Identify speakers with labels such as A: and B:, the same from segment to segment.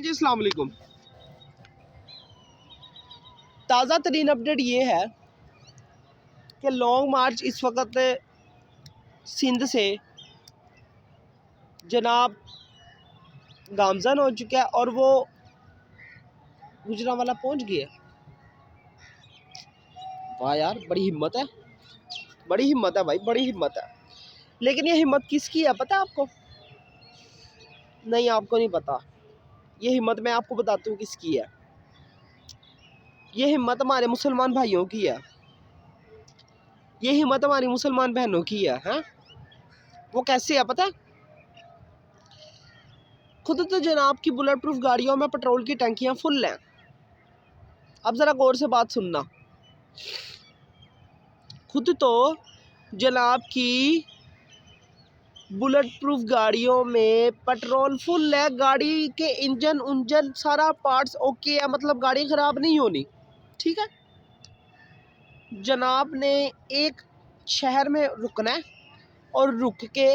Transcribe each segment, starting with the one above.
A: जी अस्सलाम वालेकुम। ताज़ा तरीन अपडेट ये है कि लॉन्ग मार्च इस वक्त सिंध से जनाब गामजन हो चुका है और वो गुजरांवाला पहुंच गया। वाह यार, बड़ी हिम्मत है, बड़ी हिम्मत है भाई, बड़ी हिम्मत है। लेकिन ये हिम्मत किसकी है पता है आपको? नहीं, आपको नहीं पता। ये हिम्मत मैं आपको बताता हूँ किसकी है। ये हिम्मत हमारे मुसलमान भाइयों की है, ये हिम्मत हमारी मुसलमान बहनों की है? वो कैसे है पता है? खुद तो जनाब की बुलेट प्रूफ गाड़ियों में पेट्रोल की टंकियां फुल हैं। अब ज़रा गौर से बात सुनना। खुद तो जनाब की बुलेट प्रूफ गाड़ियों में पेट्रोल फुल है, गाड़ी के इंजन उंजन सारा पार्ट्स ओके है, मतलब गाड़ी ख़राब नहीं होनी। ठीक है, जनाब ने एक शहर में रुकना है और रुक के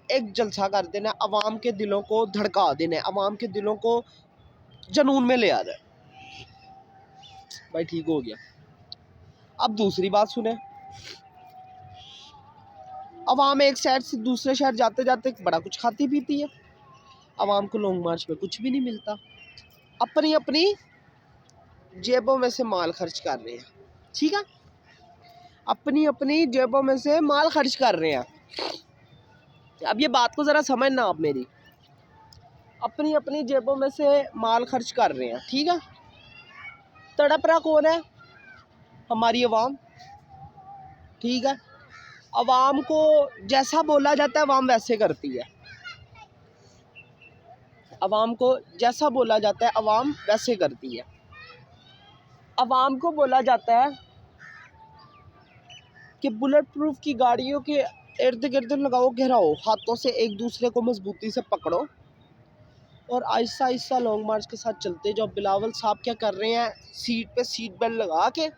A: एक जलसा कर देना, अवाम के दिलों को धड़का देना, अवाम के दिलों को जनून में ले आना। भाई ठीक हो गया। अब दूसरी बात सुने। अवाम एक शहर से दूसरे शहर जाते जाते बड़ा कुछ खाती पीती है, अवाम को लॉन्ग मार्च में कुछ भी नहीं मिलता, अपनी अपनी जेबों में से माल खर्च कर रहे हैं। ठीक है, अपनी अपनी जेबों में से माल खर्च कर रहे हैं। अब ये बात को ज़रा समझना आप मेरी, अपनी अपनी जेबों में से माल खर्च कर रहे हैं। ठीक है, तड़प रहा कौन है? हमारी अवाम। ठीक है, अवाम को जैसा बोला जाता है अवाम वैसे करती है, अवाम को जैसा बोला जाता है अवाम वैसे करती है। अवाम को बोला जाता है कि बुलेट प्रूफ की गाड़ियों के इर्द गिर्द लगाओ घेराओ, हाथों से एक दूसरे को मजबूती से पकड़ो और आहिस्ता आहिस्ता लॉन्ग मार्च के साथ चलते जाओ। बिलावल साहब क्या कर रहे हैं? सीट पे सीट बेल्ट लगा के,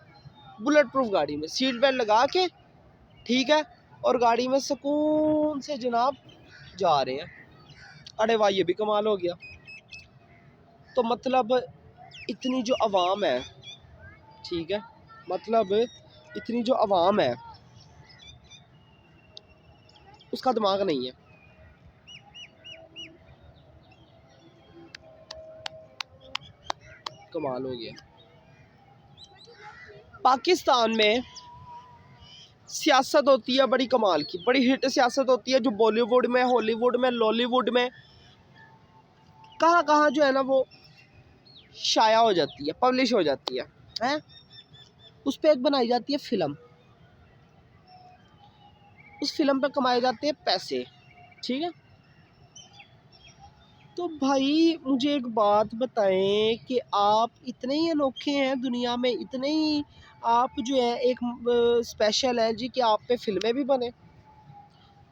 A: बुलेट प्रूफ गाड़ी में सीट बेल्ट लगा के, ठीक है, और गाड़ी में सुकून से जनाब जा रहे हैं। अरे वाह, ये भी कमाल हो गया। तो मतलब इतनी जो अवाम है, ठीक है, मतलब इतनी जो अवाम है उसका दिमाग नहीं है। कमाल हो गया। पाकिस्तान में सियासत होती है बड़ी कमाल की, बड़ी हिट सियासत होती है, जो बॉलीवुड में, हॉलीवुड में, लॉलीवुड में कहाँ कहाँ जो है ना वो शाया हो जाती है, पब्लिश हो जाती है? उस पर एक बनाई जाती है फिल्म, उस फिल्म पे कमाए जाते हैं पैसे। ठीक है, तो भाई मुझे एक बात बताएं कि आप इतने ही अनोखे हैं दुनिया में, इतने ही आप जो है एक स्पेशल है जी कि आप पे फिल्में भी बने,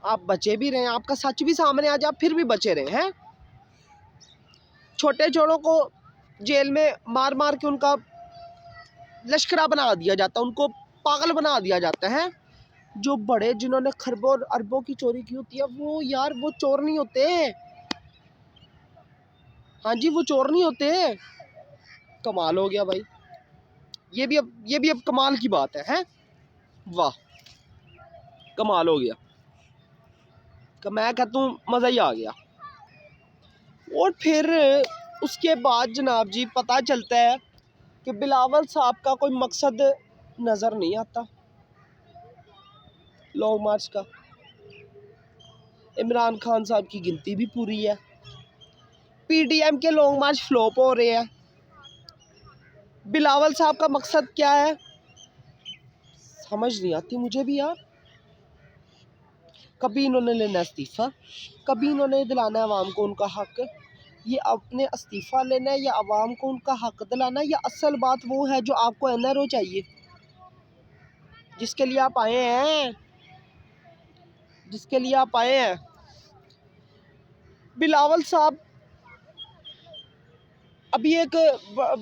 A: आप बचे भी रहें, आपका सच भी सामने आ जाए, आप फिर भी बचे रहे हैं। छोटे चोरों को जेल में मार मार के उनका लश्करा बना दिया जाता, उनको पागल बना दिया जाता है। जो बड़े जिन्होंने खरबों और अरबों की चोरी की होती है वो यार वो चोर नहीं होते। हाँ जी, वो चोर नहीं होते। कमाल हो गया भाई, ये भी अब कमाल की बात है? वाह, कमाल हो गया। मैं कहता हूँ मज़ा ही आ गया। और फिर उसके बाद जनाब जी पता चलता है कि बिलावल साहब का कोई मकसद नज़र नहीं आता लॉन्ग मार्च का। इमरान खान साहब की गिनती भी पूरी है, पीडीएम के लॉन्ग मार्च फ्लॉप हो रहे हैं। बिलावल साहब का मकसद क्या है समझ नहीं आती मुझे भी यार। कभी इन्होंने लेना इस्तीफ़ा, कभी इन्होंने दिलाना है आवाम को उनका हक। ये अपने इस्तीफ़ा लेना है या आवाम को उनका हक दिलाना है, या असल बात वो है जो आपको एनआरओ चाहिए, जिसके लिए आप आए हैं, जिसके लिए आप आए हैं। बिलावल साहब अभी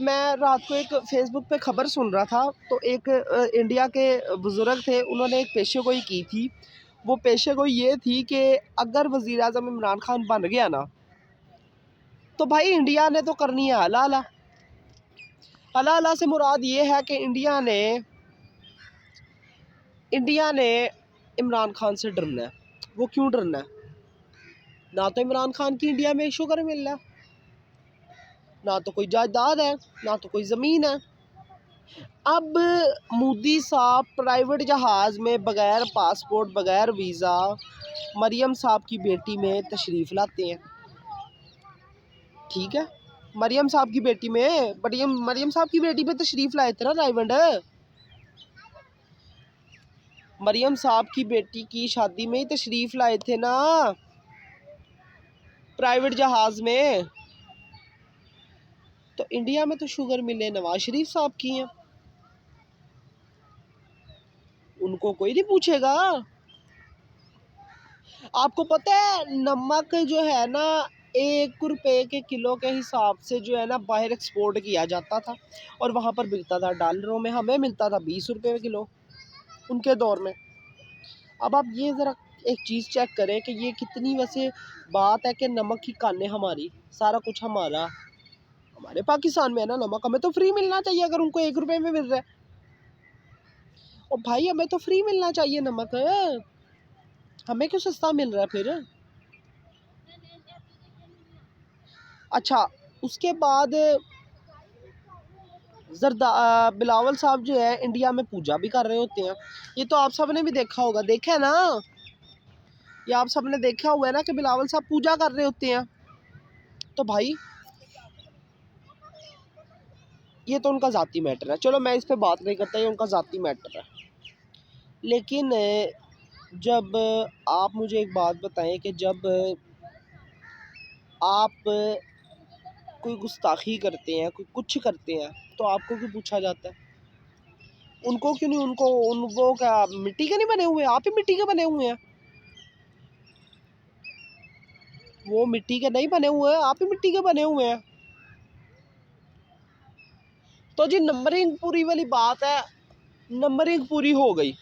A: मैं रात को एक फेसबुक पे ख़बर सुन रहा था, तो एक इंडिया के बुज़ुर्ग थे, उन्होंने एक पेशेगोई की थी। वो पेशेगोई ये थी कि अगर वज़ीर आज़म इमरान खान बन गया ना तो भाई इंडिया ने तो करनी है अला अला। अला अला से मुराद ये है कि इंडिया ने इमरान खान से डरना है। वो क्यों डरना है? ना तो इमरान खान की इंडिया में शुगर मिल रहा है, ना तो कोई जायदाद है, ना तो कोई ज़मीन है। अब मोदी साहब प्राइवेट जहाज़ में बग़ैर पासपोर्ट, बग़ैर वीज़ा मरियम साहब की बेटी में तशरीफ़ लाते हैं। ठीक है, मरियम साहब की बेटी में मरियम साहब की बेटी में तशरीफ़ लाए थे ना रायवंड। मरियम साहब की बेटी की शादी में ही तशरीफ़ लाए थे ना, प्राइवेट जहाज़ में। तो इंडिया में तो शुगर मिले नवाज शरीफ साहब की हैं, उनको कोई नहीं पूछेगा। आपको पता है नमक जो है ना 1 रुपए के किलो के हिसाब से जो है ना बाहर एक्सपोर्ट किया जाता था और वहाँ पर बिकता था डॉलरों में, हमें मिलता था 20 रुपए किलो उनके दौर में। अब आप ये ज़रा एक चीज़ चेक करें कि ये कितनी वैसे बात है कि नमक की कानें हमारी, सारा कुछ हमारा, हमारे पाकिस्तान में है ना नमक, हमें तो फ्री मिलना चाहिए अगर उनको 1 रुपए में मिल रहा है। और भाई हमें तो फ्री मिलना चाहिए नमक, हमें क्यों सस्ता मिल रहा है फिर? अच्छा, उसके बाद बिलावल साहब जो है इंडिया में पूजा भी कर रहे होते हैं। ये तो आप सब ने भी देखा होगा, देखा है ना? ये आप सब ने देखा हुआ है ना कि बिलावल साहब पूजा कर रहे होते हैं। तो भाई ये तो उनका ज़ाती मैटर है, चलो मैं इस पर बात नहीं करता, ये उनका ज़ाती मैटर है। लेकिन जब आप मुझे एक बात बताएं कि जब आप कोई गुस्ताखी करते हैं, कोई कुछ करते हैं, तो आपको क्यों पूछा जाता है? उनको क्यों नहीं? उनको क्या मिट्टी के नहीं बने हुए? आप ही मिट्टी के बने हुए हैं। वो मिट्टी के नहीं बने हुए हैं, आप ही मिट्टी के बने हुए हैं। तो जी नंबरिंग पूरी वाली बात है, नंबरिंग पूरी हो गई,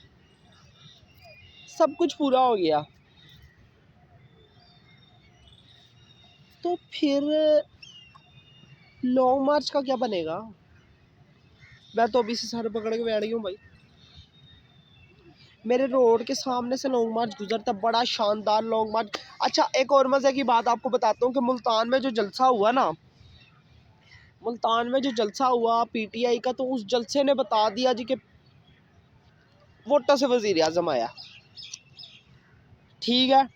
A: सब कुछ पूरा हो गया, तो फिर लॉन्ग मार्च का क्या बनेगा? मैं तो अभी से सर पकड़ के बैठ गई हूँ भाई। मेरे रोड के सामने से लॉन्ग मार्च गुजरता, बड़ा शानदार लॉन्ग मार्च। अच्छा, एक और मज़े की बात आपको बताता हूँ कि मुल्तान में जो जलसा हुआ ना, मुल्तान में जो जलसा हुआ पीटीआई का, तो उस जलसे ने बता दिया जी कि वोटों से वज़ीर आज़म आया। ठीक है,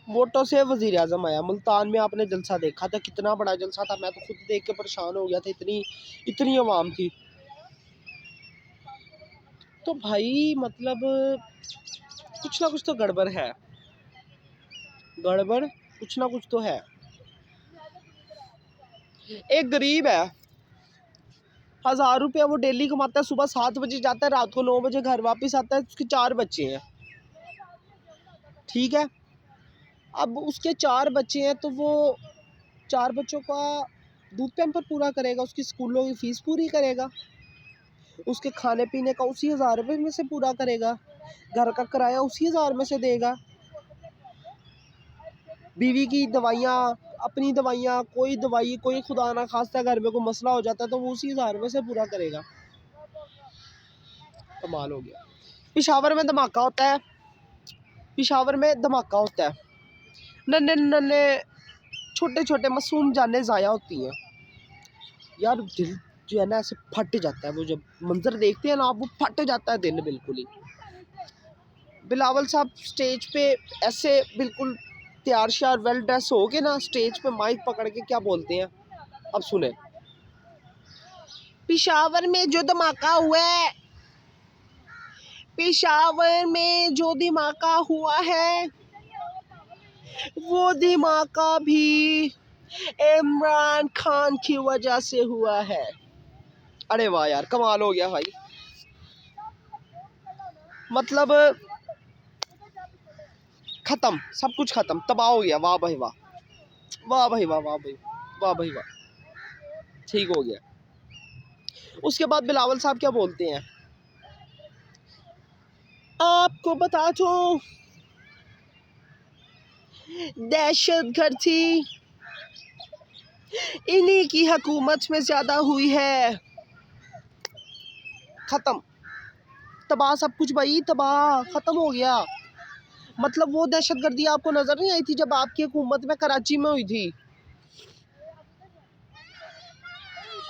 A: वोटों से वज़ीर आज़म आया। मुल्तान में आपने जलसा देखा था, कितना बड़ा जलसा था, मैं तो खुद देख के परेशान हो गया था, इतनी आवाम थी। तो भाई मतलब कुछ ना कुछ तो गड़बड़ है, गड़बड़ कुछ ना कुछ तो है। एक गरीब है, 1000 रुपया वो डेली कमाता है, सुबह 7 बजे जाता है, रात को 9 बजे घर वापस आता है, उसके 4 बच्चे हैं। ठीक है, अब उसके 4 बच्चे हैं, तो वो 4 बच्चों का दूध पैम्पर पूरा करेगा, उसकी स्कूलों की फ़ीस पूरी करेगा, उसके खाने पीने का उसी 1000 रुपये में से पूरा करेगा, घर का किराया उसी 1000 में से देगा, बीवी की दवाइयाँ, अपनी दवाइयाँ, कोई दवाई, कोई खुदा ना खास्ता घर में कोई मसला हो जाता है तो वो उसी 1000 में से पूरा करेगा। कमाल हो गया। पेशावर में धमाका होता है, पेशावर में धमाका होता है, नन्हे नन्हे छोटे छोटे मासूम जानें ज़ाया होती हैं यार। दिल जो है ना ऐसे फट जाता है, वो जब मंजर देखते हैं ना आप, वो फट जाता है दिल बिल्कुल ही। बिलावल साहब स्टेज पे ऐसे बिल्कुल तैयार श्यार वेल ड्रेस हो के ना स्टेज पे माइक पकड़ के क्या बोलते हैं, अब सुने। पेशावर में जो धमाका हुआ है, पेशावर में जो धमाका हुआ है, वो धमाका भी इमरान खान की वजह से हुआ है। अरे वाह यार, कमाल हो गया भाई। मतलब खत्म, सब कुछ खत्म, तबाह हो गया। वाह भाई वाह, वाह भाई वाह, वाह भाई, वाह भाई वाह, ठीक हो गया। उसके बाद बिलावल साहब क्या बोलते हैं, आपको बता दो दहशत गर्द थी, इन्हीं की हुकूमत में ज़्यादा हुई है। ख़त्म, तबाह सब कुछ भाई, तबाह, ख़त्म हो गया। मतलब वो दहशतगर्दी आपको नज़र नहीं आई थी जब आपकी हुकूमत में कराची में हुई थी?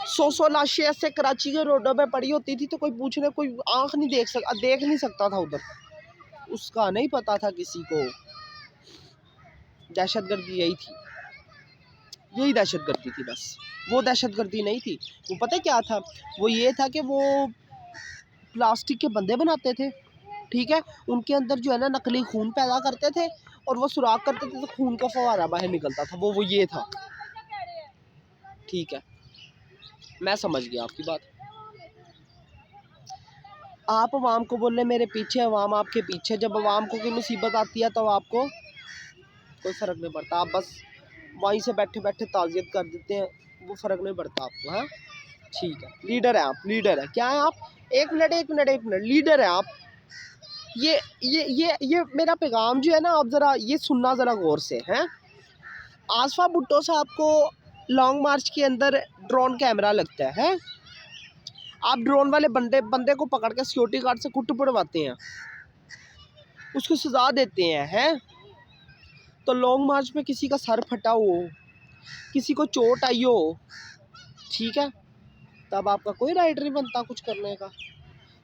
A: 100 लाशें ऐसे कराची के रोडों पे पड़ी होती थी तो कोई पूछने, कोई आँख नहीं देख नहीं सकता था उधर। उसका नहीं पता था किसी को। दहशतगर्दी यही थी, यही दहशतगर्दी थी बस। वो दहशतगर्दी नहीं थी। वो पता क्या था? वो ये था कि वो प्लास्टिक के बंदे बनाते थे, ठीक है, उनके अंदर जो है ना नकली खून पैदा करते थे और वो सुराख करते थे तो खून का फव्वारा बाहर निकलता था। वो ये था, ठीक है, मैं समझ गया आपकी बात। आप अवाम को बोल रहे मेरे पीछे, अवाम आपके पीछे। जब अवाम को कोई मुसीबत आती है तो आपको कोई फ़र्क नहीं पड़ता, आप बस वहीं से बैठे बैठे ताज़ियत कर देते हैं, वो फ़र्क नहीं पड़ता आपको। हाँ ठीक है, लीडर है आप, लीडर है। क्या है आप? एक मिनट, लीडर है आप। ये मेरा पैगाम जो है ना, आप ज़रा ये सुनना ज़रा गौर से हैं। आसफा भुट्टो साहब को लॉन्ग मार्च के अंदर ड्रोन कैमरा लगता है। आप ड्रोन वाले बंदे को पकड़ के सिक्योरिटी गार्ड से कुट पड़वाते हैं, उसको सजा देते हैं। तो लॉन्ग मार्च में किसी का सर फटा हो, किसी को चोट आई हो, ठीक है, तब आपका कोई राइट नहीं बनता कुछ करने का।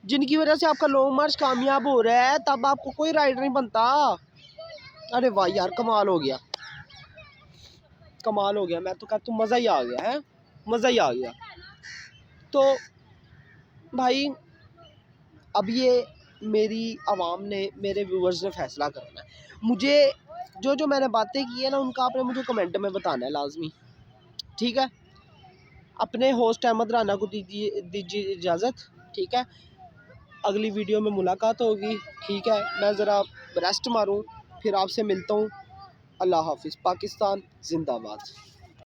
A: जिनकी वजह से आपका लॉन्ग मार्च कामयाब हो रहा है तब आपको कोई राइट नहीं बनता। अरे वाह यार, कमाल हो गया, कमाल हो गया। मैं तो कहता हूँ मज़ा ही आ गया है, मज़ा ही आ गया। तो भाई अब ये मेरी आवाम ने, मेरे व्यूअर्स ने फ़ैसला करना है। मुझे जो मैंने बातें की है ना, उनका आपने मुझे कमेंट में बताना है लाजमी, ठीक है। अपने होस्ट अहमद राना को दीजिए इजाज़त, ठीक है। अगली वीडियो में मुलाकात होगी, ठीक है। मैं ज़रा रेस्ट मारूं, फिर आपसे मिलता हूँ। अल्लाह हाफिज़। पाकिस्तान जिंदाबाद।